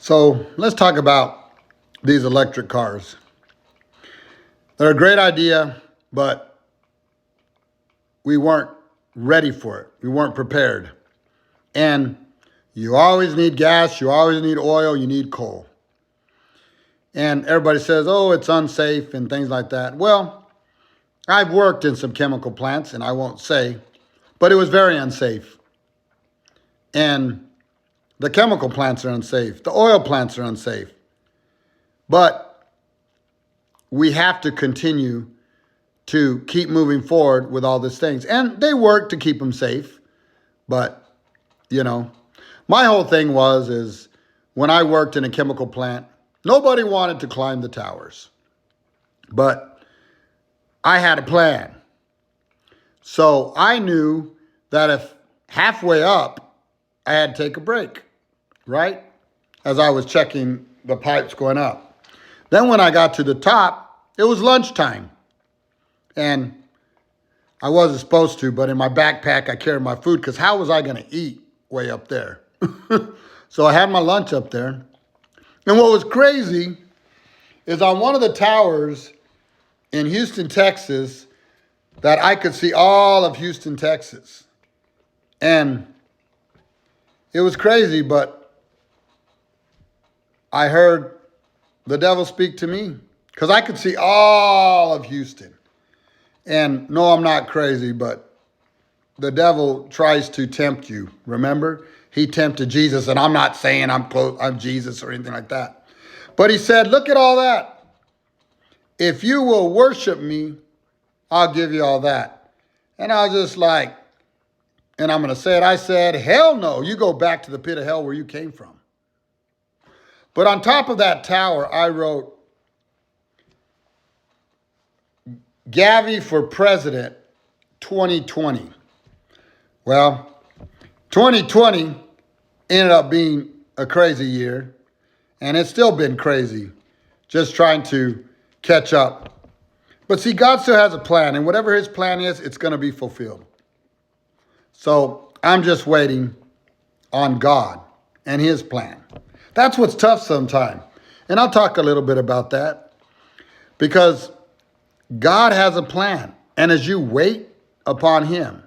So let's talk about these electric cars. They're a great idea, but we weren't ready for it. We weren't prepared. And you always need gas, you always need oil, you need coal. And everybody says, oh, it's unsafe and things like that. Well, I've worked in some chemical plants, and I won't say, but it was very unsafe. And the chemical plants are unsafe. The oil plants are unsafe. But we have to continue to keep moving forward with all these things. And they work to keep them safe. But, my whole thing is when I worked in a chemical plant, nobody wanted to climb the towers. But I had a plan. So I knew that if halfway up, I had to take a break, right? As I was checking the pipes going up. Then when I got to the top, it was lunchtime. And I wasn't supposed to, but in my backpack, I carried my food because how was I going to eat way up there? So I had my lunch up there. And what was crazy is on one of the towers in Houston, Texas, that I could see all of Houston, Texas. And it was crazy, but I heard the devil speak to me because I could see all of Houston. And no, I'm not crazy, but the devil tries to tempt you. Remember? He tempted Jesus, and I'm not saying I'm Jesus or anything like that. But he said, look at all that. If you will worship me, I'll give you all that. And I was just like, and I'm going to say it, I said, hell no, you go back to the pit of hell where you came from. But on top of that tower, I wrote, Gavi for President 2020. Well, 2020 ended up being a crazy year, and it's still been crazy, just trying to catch up. But see, God still has a plan, and whatever his plan is, it's going to be fulfilled. So I'm just waiting on God and his plan. That's what's tough sometimes. And I'll talk a little bit about that because God has a plan. And as you wait upon him,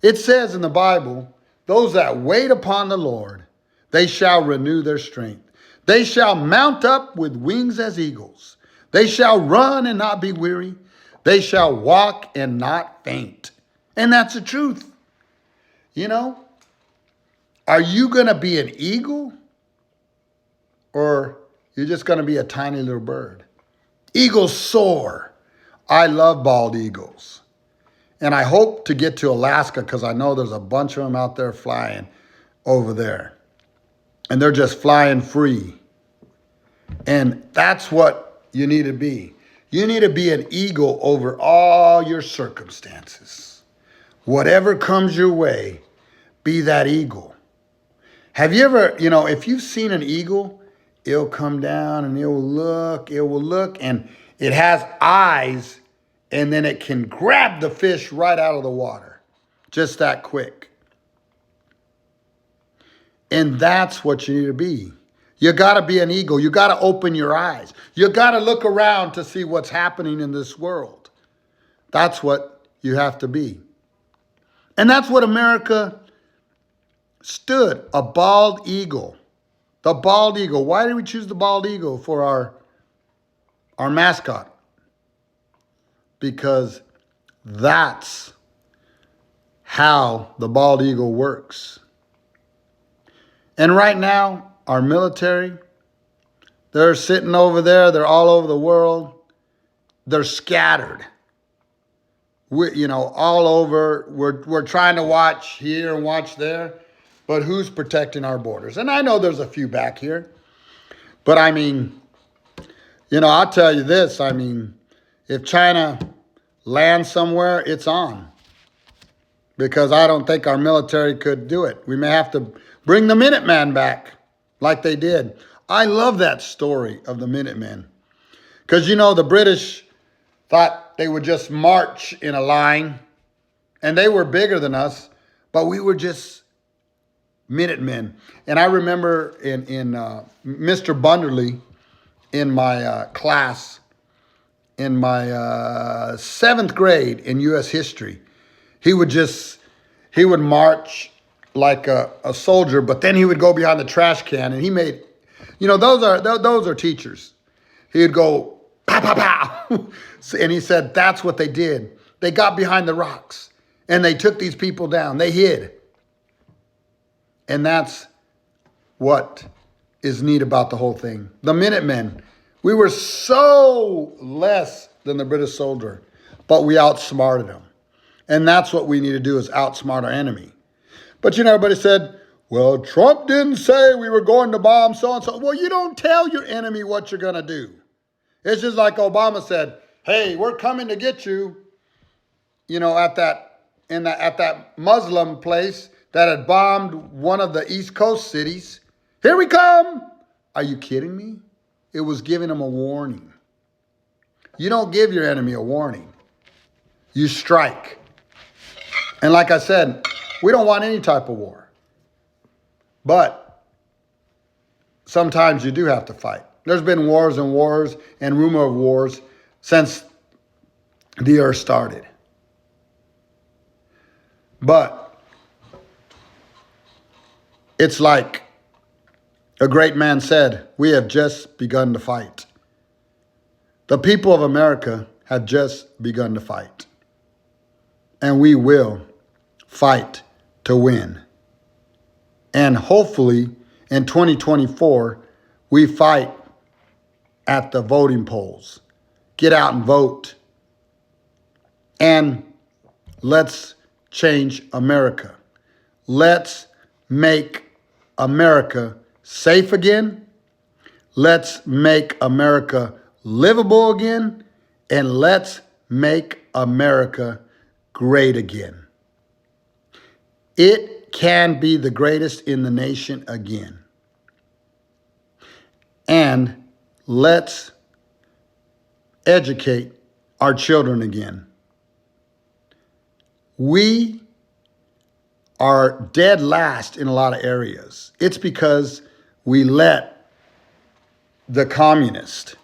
it says in the Bible, those that wait upon the Lord, they shall renew their strength. They shall mount up with wings as eagles. They shall run and not be weary. They shall walk and not faint. And that's the truth. Are you going to be an eagle or you're just going to be a tiny little bird? Eagles soar. I love bald eagles. And I hope to get to Alaska because I know there's a bunch of them out there flying over there. And they're just flying free. And that's what you need to be. You need to be an eagle over all your circumstances. Whatever comes your way, be that eagle. Have you ever, if you've seen an eagle, it'll come down and it will look, and it has eyes, and then it can grab the fish right out of the water. Just that quick. And that's what you need to be. You got to be an eagle. You got to open your eyes. You got to look around to see what's happening in this world. That's what you have to be. And that's what America stood, a bald eagle. The bald eagle. Why did we choose the bald eagle for our mascot? Because that's how the bald eagle works. And right now, our military, they're sitting over there. They're all over the world. They're scattered. All over. We're trying to watch here and watch there. But who's protecting our borders? And I know there's a few back here. But I'll tell you this. If China lands somewhere, it's on. Because I don't think our military could do it. We may have to bring the Minutemen back like they did. I love that story of the Minutemen. Because, the British thought they would just march in a line. And they were bigger than us. But we were just Minutemen. And I remember in Mr. Bunderly in my class, in my 7th grade in U.S. history, he would march like a soldier, but then he would go behind the trash can, and he made, those are teachers. He'd go pow pow pow, and he said that's what they did. They got behind the rocks and they took these people down. They hid, and that's what is neat about the whole thing. The Minutemen, we were so less than the British soldier, but we outsmarted them. And that's what we need to do, is outsmart our enemy. But everybody said, well, Trump didn't say we were going to bomb so-and-so. Well, you don't tell your enemy what you're going to do. It's just like Obama said, hey, we're coming to get you, at that Muslim place that had bombed one of the East Coast cities. Here we come. Are you kidding me? It was giving them a warning. You don't give your enemy a warning. You strike. And like I said, we don't want any type of war. But sometimes you do have to fight. There's been wars and wars and rumor of wars since the earth started. But it's like a great man said, we have just begun to fight. The people of America have just begun to fight. And we will fight to win. And hopefully in 2024, we fight at the voting polls. Get out and vote. And let's change America. Let's make America safe again. Let's make America livable again. And let's make America great again. It can be the greatest in the nation again. And let's educate our children again. We are dead last in a lot of areas. It's because we let the communists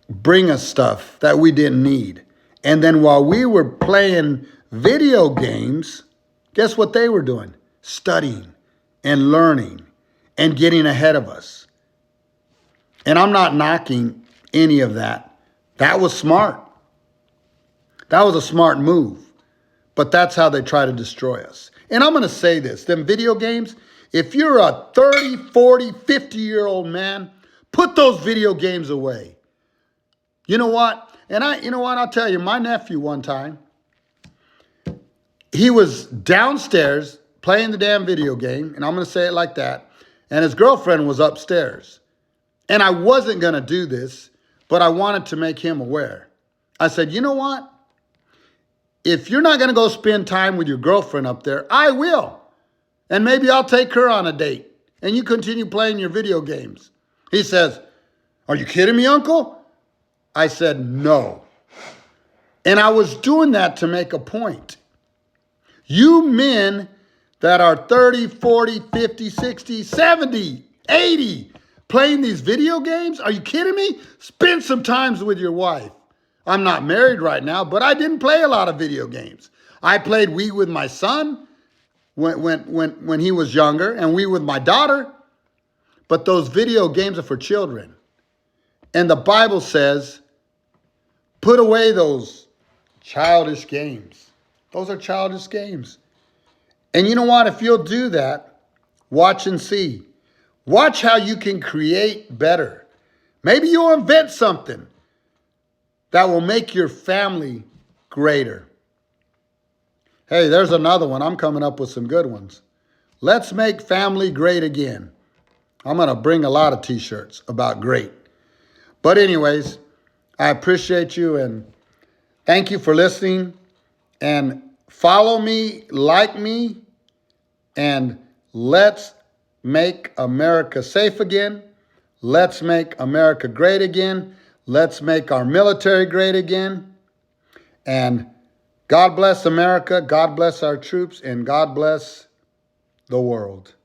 bring us stuff that we didn't need. And then while we were playing video games, guess what they were doing? Studying and learning and getting ahead of us. And I'm not knocking any of that. That was smart. That was a smart move. But that's how they try to destroy us. And I'm going to say this, them video games, if you're a 30, 40, 50-year-old man, put those video games away. You know what? And I'll tell you, my nephew one time, he was downstairs playing the damn video game, and I'm going to say it like that, and his girlfriend was upstairs. And I wasn't going to do this, but I wanted to make him aware. I said, you know what? If you're not going to go spend time with your girlfriend up there, I will. And maybe I'll take her on a date, and you continue playing your video games. He says, are you kidding me, Uncle? I said, no. And I was doing that to make a point. You men that are 30, 40, 50, 60, 70, 80, playing these video games, are you kidding me? Spend some time with your wife. I'm not married right now, but I didn't play a lot of video games. I played Wii with my son when he was younger, and Wii with my daughter. But those video games are for children. And the Bible says, put away those childish games. Those are childish games. And you know what? If you'll do that, watch and see. Watch how you can create better. Maybe you'll invent something that will make your family greater. Hey, there's another one. I'm coming up with some good ones. Let's make family great again. I'm going to bring a lot of t-shirts about great. But anyways, I appreciate you and thank you for listening. And follow me, like me, and let's make America safe again. Let's make America great again. Let's make our military great again. And God bless America. God bless our troops. And God bless the world.